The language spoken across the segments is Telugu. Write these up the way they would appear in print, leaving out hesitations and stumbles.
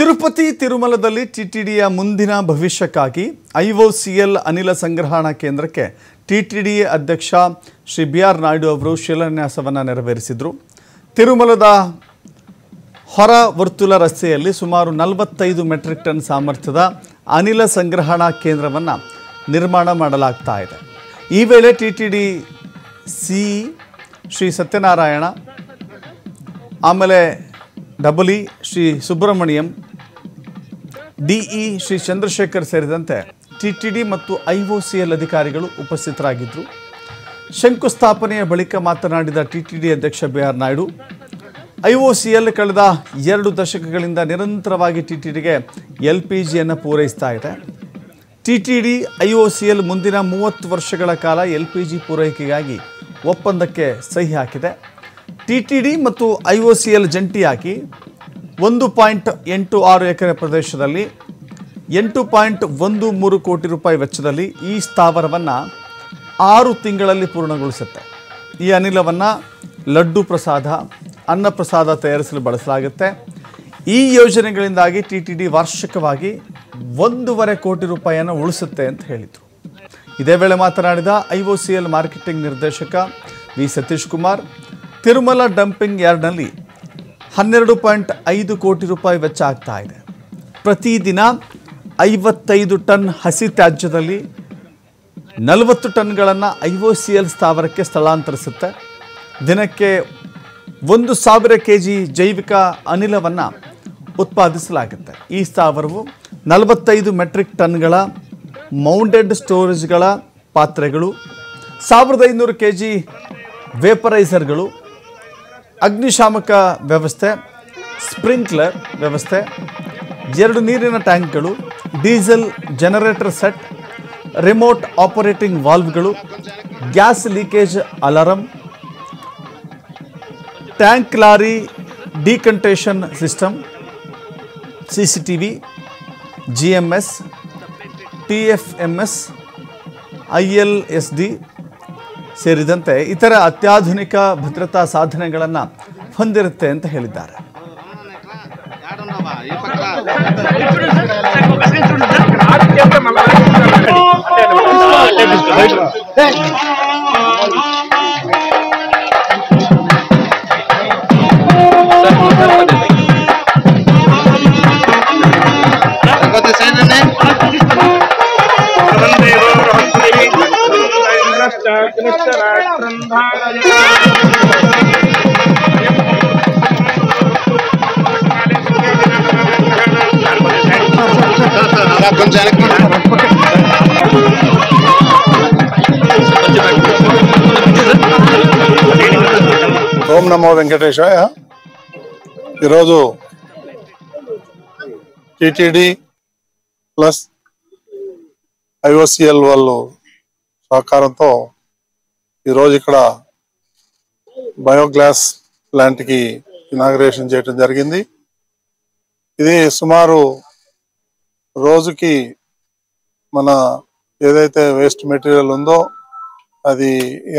ತಿರುಪತಿ ತಿರುಮಲದಲ್ಲಿ ಟಿಟಿಡಿಯ ಮುಂದಿನ ಭವಿಷ್ಯಕ್ಕಾಗಿ ಐಒಸಿಎಲ್ ಅನಿಲ ಸಂಗ್ರಹಣಾ ಕೇಂದ್ರಕ್ಕೆ ಟಿಟಿಡಿ ಅಧ್ಯಕ್ಷ ಶ್ರೀ ಬಿ.ಆರ್. ನಾಯ್ಡು ಅವರು ಶಿಲಾನ್ಯಾಸವನ್ನು ನೆರವೇರಿಸಿದರು. ತಿರುಮಲದ ಹೊರ ವರ್ತುಲ ರಸ್ತೆಯಲ್ಲಿ ಸುಮಾರು 45 ಮೆಟ್ರಿಕ್ ಟನ್ ಸಾಮರ್ಥ್ಯದ ಅನಿಲ ಸಂಗ್ರಹಣಾ ಕೇಂದ್ರವನ್ನು ನಿರ್ಮಾಣ ಮಾಡಲಾಗ್ತಾ ಇದೆ. ಈ ವೇಳೆ ಟಿಟಿಡಿ ಸಿ ಶ್ರೀ ಸತ್ಯನಾರಾಯಣ, ಆಮೇಲೆ ಡಬಲ್ ಶ್ರೀ ಸುಬ್ರಹ್ಮಣ್ಯಂ, ಡಿಇ ಶ್ರೀ ಚಂದ್ರಶೇಖರ್ ಸೇರಿದಂತೆ ಟಿಟಿಡಿ ಮತ್ತು ಐಒಸಿಎಲ್ ಅಧಿಕಾರಿಗಳು ಉಪಸ್ಥಿತರಾಗಿದ್ದರು. ಶಂಕುಸ್ಥಾಪನೆಯ ಬಳಿಕ ಮಾತನಾಡಿದ ಟಿಟಿಡಿ ಅಧ್ಯಕ್ಷ ಬಿ.ಆರ್. ನಾಯ್ಡು, ಐಒಸಿಎಲ್ ಕಳೆದ 2 ದಶಕಗಳಿಂದ ನಿರಂತರವಾಗಿ ಟಿಟಿಡಿಗೆ LPGಯನ್ನು ಪೂರೈಸ್ತಾ ಇದೆ. ಟಿಟಿಡಿ ಐಒಸಿಎಲ್ ಮುಂದಿನ 30 ವರ್ಷಗಳ ಕಾಲ LPG ಪೂರೈಕೆಗಾಗಿ ಒಪ್ಪಂದಕ್ಕೆ ಸಹಿ ಹಾಕಿದೆ. ಟಿಟಿಡಿ ಮತ್ತು ಐಒಸಿಎಲ್ ಜಂಟಿಯಾಗಿ 1.86 ಎಕರೆ ಪ್ರದೇಶದಲ್ಲಿ 8.13 ಕೋಟಿ ರೂಪಾಯಿ ವೆಚ್ಚದಲ್ಲಿ ಈ ಸ್ಥಾವರವನ್ನು 6 ತಿಂಗಳಲ್ಲಿ ಪೂರ್ಣಗೊಳಿಸುತ್ತೆ. ಈ ಅನಿಲವನ್ನು ಲಡ್ಡು ಪ್ರಸಾದ, ಅನ್ನ ಪ್ರಸಾದ ತಯಾರಿಸಲು ಬಳಸಲಾಗುತ್ತೆ. ಈ ಯೋಜನೆಗಳಿಂದಾಗಿ ಟಿಟಿಡಿ ವಾರ್ಷಿಕವಾಗಿ 1.5 ಕೋಟಿ ರೂಪಾಯಿಯನ್ನು ಉಳಿಸುತ್ತೆ ಅಂತ ಹೇಳಿದರು. ಇದೇ ವೇಳೆ ಮಾತನಾಡಿದ ಐಒಸಿಎಲ್ ಮಾರ್ಕೆಟಿಂಗ್ ನಿರ್ದೇಶಕ ವಿ. ಸತೀಶ್ ಕುಮಾರ್, ತಿರುಮಲ ಡಂಪಿಂಗ್ ಯಾರ್ಡ್ನಲ್ಲಿ 12.5 ಕೋಟಿ ರೂಪಾಯಿ ವೆಚ್ಚ ಆಗ್ತಾ ಇದೆ. ಪ್ರತಿದಿನ 55 ಟನ್ ಹಸಿ ತ್ಯಾಜ್ಯದಲ್ಲಿ 40 ಟನ್ಗಳನ್ನು ಐಒಸಿಎಲ್ ಸ್ಥಾವರಕ್ಕೆ ಸ್ಥಳಾಂತರಿಸುತ್ತೆ. ದಿನಕ್ಕೆ 1,000 kg ಜೈವಿಕ ಅನಿಲವನ್ನು ಉತ್ಪಾದಿಸಲಾಗುತ್ತೆ. ಈ ಸ್ಥಾವರವು 45 ಮೆಟ್ರಿಕ್ ಟನ್ಗಳ ಮೌಂಟೆಡ್ ಸ್ಟೋರೇಜ್ಗಳ ಪಾತ್ರೆಗಳು, 1500 kg ವೇಪರೈಸರ್ಗಳು, ಅಗ್ನಿಶಾಮಕ ವ್ಯವಸ್ಥೆ, ಸ್ಪ್ರಿಂಕ್ಲರ್ ವ್ಯವಸ್ಥೆ, 2 ನೀರಿನ ಟ್ಯಾಂಕ್ಗಳು, diesel generator set, remote operating ವಾಲ್ವ್ಗಳು, gas leakage alarm, tank lorry decantation system, CCTV, GMS, TFMS, ILSD ಸೇರಿದಂತೆ ಇತರ ಅತ್ಯಾಧುನಿಕ ಭದ್ರತಾ ಸಾಧನೆಗಳನ್ನು ಹೊಂದಿರುತ್ತೆ ಅಂತ ಹೇಳಿದ್ದಾರೆ. ఓం నమో వెంకటేశాయ. ఈరోజు టిటిడి ప్లస్ ఐఓసిఎల్ వాళ్ళు సహకారంతో ఈరోజు ఇక్కడ బయోగ్యాస్ ప్లాంట్కి ఇనాగ్రేషన్ చేయడం జరిగింది. ఇది సుమారు రోజుకి మన ఏదైతే వేస్ట్ మెటీరియల్ ఉందో అది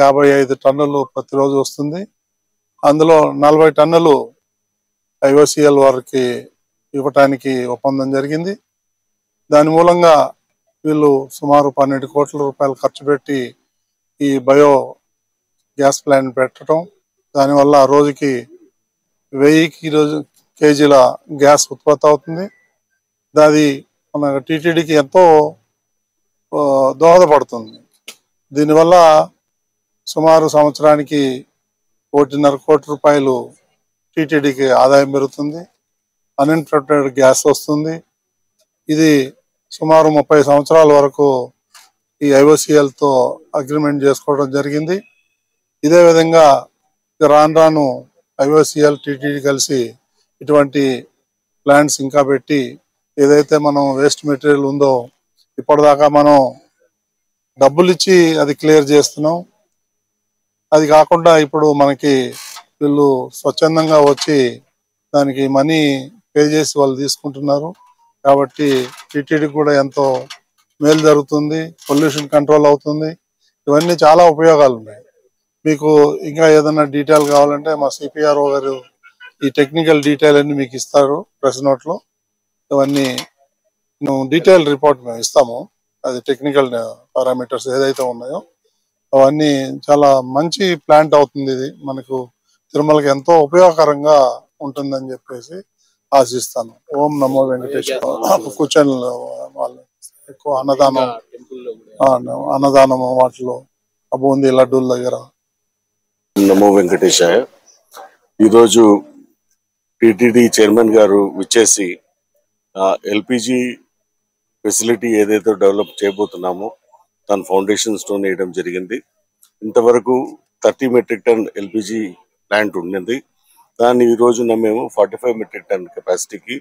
55 టన్నులు ప్రతిరోజు వస్తుంది. అందులో 40 టన్నులు ఐఓసిఎల్ వారికి ఇవ్వటానికి ఒప్పందం జరిగింది. దాని మూలంగా వీళ్ళు సుమారు 12 కోట్ల రూపాయలు ఖర్చు పెట్టి ఈ బయో గ్యాస్ ప్లాంట్ పెట్టడం, దానివల్ల రోజుకి 1000 కేజీల గ్యాస్ ఉత్పత్తి అవుతుంది. అది మన టిటిడికి ఎంతో దోహదపడుతుంది. దీనివల్ల సుమారు సంవత్సరానికి 1.5 కోటి రూపాయలు టిటిడికి ఆదాయం పెరుగుతుంది. అన్ఇంటరప్టెడ్ గ్యాస్ వస్తుంది. ఇది సుమారు 30 సంవత్సరాల వరకు ఈ ఐఓసిఎల్తో అగ్రిమెంట్ చేసుకోవడం జరిగింది. ఇదే విధంగా రాను ఐఓసిఎల్ టిటిడి కలిసి ఇటువంటి ప్లాంట్స్ ఇంకా పెట్టి ఏదైతే మనం వేస్ట్ మెటీరియల్ ఉందో ఇప్పటిదాకా మనం డబ్బులు ఇచ్చి అది క్లియర్ చేస్తున్నాం. అది కాకుండా ఇప్పుడు మనకి వీళ్ళు స్వచ్ఛందంగా వచ్చి దానికి మనీ పే చేసి వాళ్ళు తీసుకుంటున్నారు. కాబట్టి టిటిడి కూడా ఎంతో మేలు జరుగుతుంది, పొల్యూషన్ కంట్రోల్ అవుతుంది. ఇవన్నీ చాలా ఉపయోగాలు ఉన్నాయి. మీకు ఇంకా ఏదైనా డీటెయిల్ కావాలంటే మా సిపిఆర్ఓ గారు ఈ టెక్నికల్ డీటెయిల్ అన్ని మీకు ఇస్తారు ప్రెస్ నోట్లో. ఇవన్నీ డీటెయిల్ రిపోర్ట్ మేము ఇస్తాము. అది టెక్నికల్ పారామీటర్స్ ఏదైతే ఉన్నాయో అవన్నీ చాలా మంచి ప్లాంట్ అవుతుంది. ఇది మనకు తిరుమలకి ఎంతో ఉపయోగకరంగా ఉంటుందని చెప్పేసి ఆశిస్తాను. ఓం నమో వెంకటేశ్వర. కూర్చొని వాళ్ళు ఎక్కువ అన్నదానం వాటిలో బూందీ లడ్డూల దగ్గర. నమో వెంకటేశాయ. ఈరోజు టిటిడి చైర్మన్ గారు విచ్చేసి ఎల్పిజి ఫెసిలిటీ ఏదైతే డెవలప్ చేయబోతున్నామో దాని ఫౌండేషన్ స్టోన్ వేయడం జరిగింది. ఇంతవరకు 30 మెట్రిక్ టన్ ఎల్పిజి ప్లాంట్ ఉండింది. దాన్ని ఈ రోజున మేము 45 మెట్రిక్ టన్ కెపాసిటీకి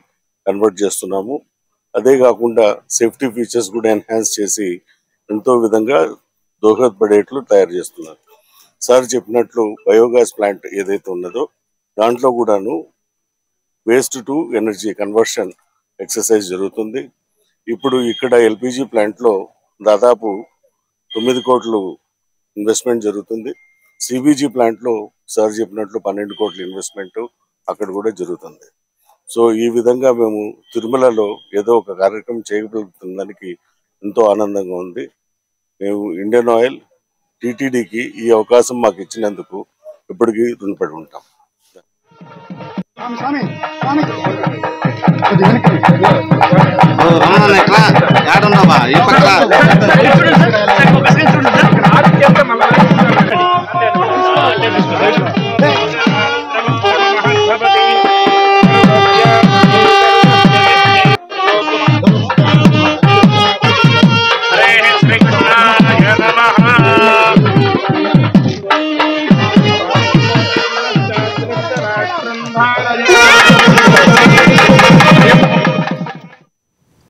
కన్వర్ట్ చేస్తున్నాము. అదే కాకుండా సేఫ్టీ ఫీచర్స్ కూడా ఎన్హాన్స్ చేసి ఎంతో విధంగా దోహదపడేట్లు తయారు చేస్తున్నారు. సార్ చెప్పినట్లు బయోగ్యాస్ ప్లాంట్ ఏదైతే ఉన్నదో దాంట్లో కూడాను waste to energy conversion exercise జరుగుతుంది. ఇప్పుడు ఇక్కడ ఎల్పిజి ప్లాంట్లో దాదాపు 9 కోట్లు ఇన్వెస్ట్మెంట్ జరుగుతుంది. సిబిజీ ప్లాంట్లో సార్ చెప్పినట్లు 12 కోట్ల ఇన్వెస్ట్మెంట్ అక్కడ కూడా జరుగుతుంది. సో ఈ విధంగా మేము తిరుమలలో ఏదో ఒక కార్యక్రమం చేయగలుగుతుందానికి ఎంతో ఆనందంగా ఉంది. మేము ఇండియన్ ఆయిల్ టిటిడికి ఈ అవకాశం మాకు ఇచ్చినందుకు ఇప్పటికీ రుణపడి ఉంటాం. రమణ ఎట్లా ఏడున్నావా ఈ పక్క